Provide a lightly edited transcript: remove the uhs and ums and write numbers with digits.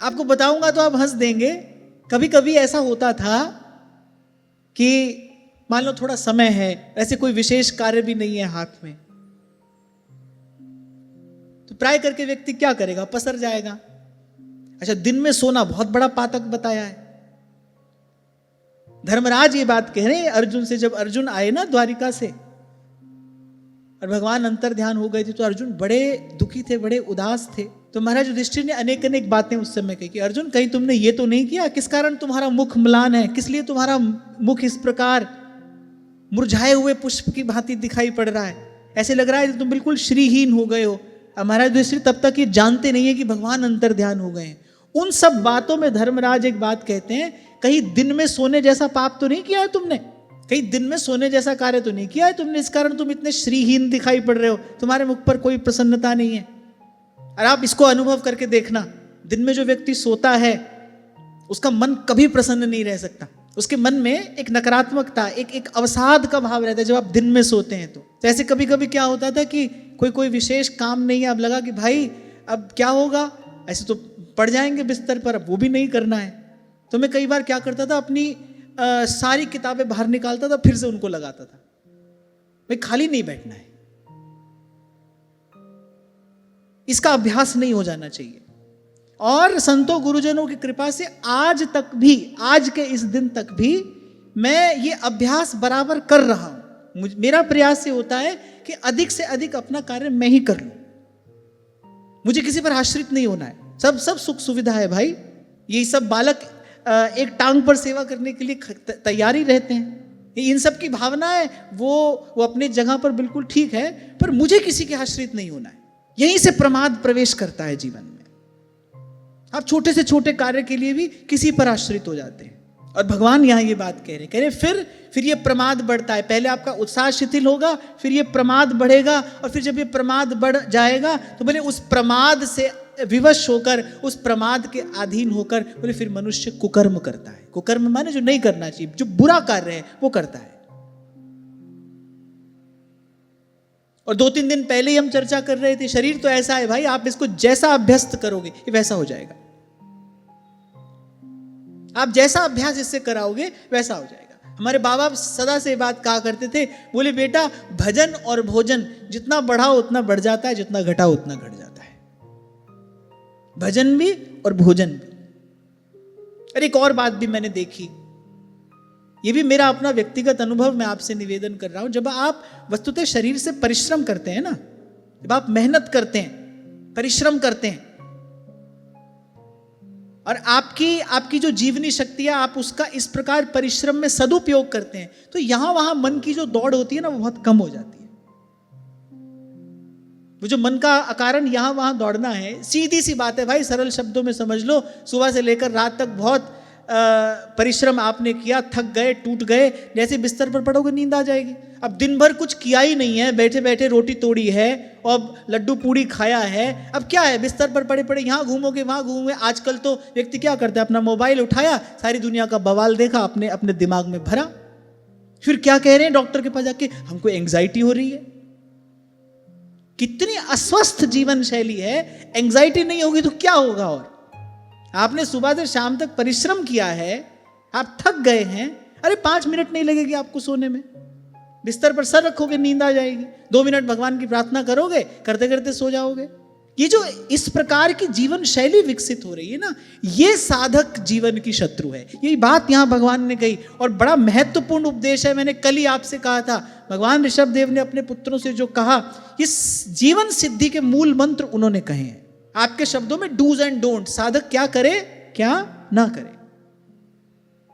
आपको बताऊंगा तो आप हंस देंगे। कभी कभी ऐसा होता था कि मान लो थोड़ा समय है, ऐसे कोई विशेष कार्य भी नहीं है हाथ में, तो प्राय करके व्यक्ति क्या करेगा, पसर जाएगा। अच्छा, दिन में सोना बहुत बड़ा पातक बताया है। धर्मराज ये बात कह रहे हैं अर्जुन से, जब अर्जुन आए ना द्वारिका से और भगवान अंतर ध्यान हो गए थे, तो अर्जुन बड़े दुखी थे, बड़े उदास थे। तो महाराज युधिष्ठिर ने अनेक अनेक बातें उस समय कही कि अर्जुन कहीं तुमने ये तो नहीं किया, किस कारण तुम्हारा मुख म्लान है, किस लिए तुम्हारा मुख इस प्रकार मुरझाए हुए पुष्प की भांति दिखाई पड़ रहा है, ऐसे लग रहा है तुम बिल्कुल श्रीहीन हो गए हो। अब महाराज युधिष्ठिर तब तक ये जानते नहीं है कि भगवान अंतर ध्यान हो गए हैं। उन सब बातों में धर्मराज एक बात कहते हैं, कहीं दिन में सोने जैसा पाप तो नहीं किया है तुमने, कहीं दिन में सोने जैसा कार्य तो नहीं किया है तुमने, इस कारण तुम इतने श्रीहीन दिखाई पड़ रहे हो, तुम्हारे मुख पर कोई प्रसन्नता नहीं है। और आप इसको अनुभव करके देखना, दिन में जो व्यक्ति सोता है उसका मन कभी प्रसन्न नहीं रह सकता, उसके मन में एक नकारात्मकता, एक अवसाद का भाव रहता है जब आप दिन में सोते हैं। तो ऐसे कभी कभी क्या होता था कि कोई विशेष काम नहीं है, अब लगा कि भाई अब क्या होगा, ऐसे तो पड़ जाएंगे बिस्तर पर, अब वो भी नहीं करना है। तो मैं कई बार क्या करता था, अपनी सारी किताबें बाहर निकालता था, फिर से उनको लगाता था, भाई खाली नहीं बैठना है। इसका अभ्यास नहीं हो जाना चाहिए। और संतों गुरुजनों की कृपा से आज तक भी, आज के इस दिन तक भी मैं ये अभ्यास बराबर कर रहा हूं। मेरा प्रयास ये होता है कि अधिक से अधिक अपना कार्य मैं ही कर लूं, मुझे किसी पर आश्रित नहीं होना है। सब सुख सुविधा है भाई, ये सब बालक एक टांग पर सेवा करने के लिए तैयारी रहते हैं, इन सब की भावना है वो अपने जगह पर बिल्कुल ठीक है, पर मुझे किसी के आश्रित नहीं होना है। यहीं से प्रमाद प्रवेश करता है जीवन में। आप छोटे से छोटे कार्य के लिए भी किसी पर आश्रित हो जाते हैं। और भगवान यहां ये बात कह रहे फिर ये प्रमाद बढ़ता है। पहले आपका उत्साह शिथिल होगा, फिर ये प्रमाद बढ़ेगा, और फिर जब ये प्रमाद बढ़ जाएगा तो बोले उस प्रमाद से विवश होकर, उस प्रमाद के अधीन होकर बोले फिर मनुष्य कुकर्म करता है। कुकर्म माने जो नहीं करना चाहिए, जो बुरा कार्य है वो करता है। और 2-3 दिन पहले ही हम चर्चा कर रहे थे, शरीर तो ऐसा है भाई, आप इसको जैसा अभ्यस्त करोगे ये वैसा हो जाएगा। आप जैसा अभ्यास इससे कराओगे वैसा हो जाएगा। हमारे बाबा सदा से बात कहा करते थे, बोले बेटा भजन और भोजन जितना बढ़ाओ उतना बढ़ जाता है, जितना घटाओ उतना घट जाता है। भजन भी और भोजन भी। और एक और बात भी मैंने देखी, ये भी मेरा अपना व्यक्तिगत अनुभव मैं आपसे निवेदन कर रहा हूं। जब आप वस्तुतः शरीर से परिश्रम करते हैं ना, जब आप मेहनत करते हैं, परिश्रम करते हैं, और आपकी जो जीवनी शक्ति है, आप उसका इस प्रकार परिश्रम में सदुपयोग करते हैं, तो यहां वहां मन की जो दौड़ होती है ना वो बहुत कम हो जाती है। वो जो मन का अकारण यहां वहां दौड़ना है, सीधी सी बात है भाई, सरल शब्दों में समझ लो, सुबह से लेकर रात तक बहुत परिश्रम आपने किया, थक गए, टूट गए, जैसे बिस्तर पर पड़ोगे नींद आ जाएगी। अब दिन भर कुछ किया ही नहीं है, बैठे बैठे रोटी तोड़ी है और लड्डू पूड़ी खाया है, अब क्या है, बिस्तर पर पड़े पड़े यहाँ घूमोगे वहाँ घूमोगे। आजकल तो व्यक्ति क्या करता है, अपना मोबाइल उठाया, सारी दुनिया का बवाल देखा, अपने दिमाग में भरा, फिर क्या कह रहे हैं डॉक्टर के पास जाके, हमको एंग्जाइटी हो रही है। कितनी अस्वस्थ जीवन शैली है। एंग्जाइटी नहीं होगी तो क्या होगा? और आपने सुबह से शाम तक परिश्रम किया है, आप थक गए हैं, अरे 5 मिनट नहीं लगेगी आपको सोने में, बिस्तर पर सर रखोगे नींद आ जाएगी, 2 मिनट भगवान की प्रार्थना करोगे, करते करते सो जाओगे। ये जो इस प्रकार की जीवन शैली विकसित हो रही है ना, ये साधक जीवन की शत्रु है। यही बात यहां भगवान ने कही, और बड़ा महत्वपूर्ण उपदेश है। मैंने कल ही आपसे कहा था, भगवान ऋषभ देव ने अपने पुत्रों से जो कहा, इस जीवन सिद्धि के मूल मंत्र उन्होंने कहे हैं। आपके शब्दों में डूज एंड डोंट, साधक क्या करे क्या ना करे।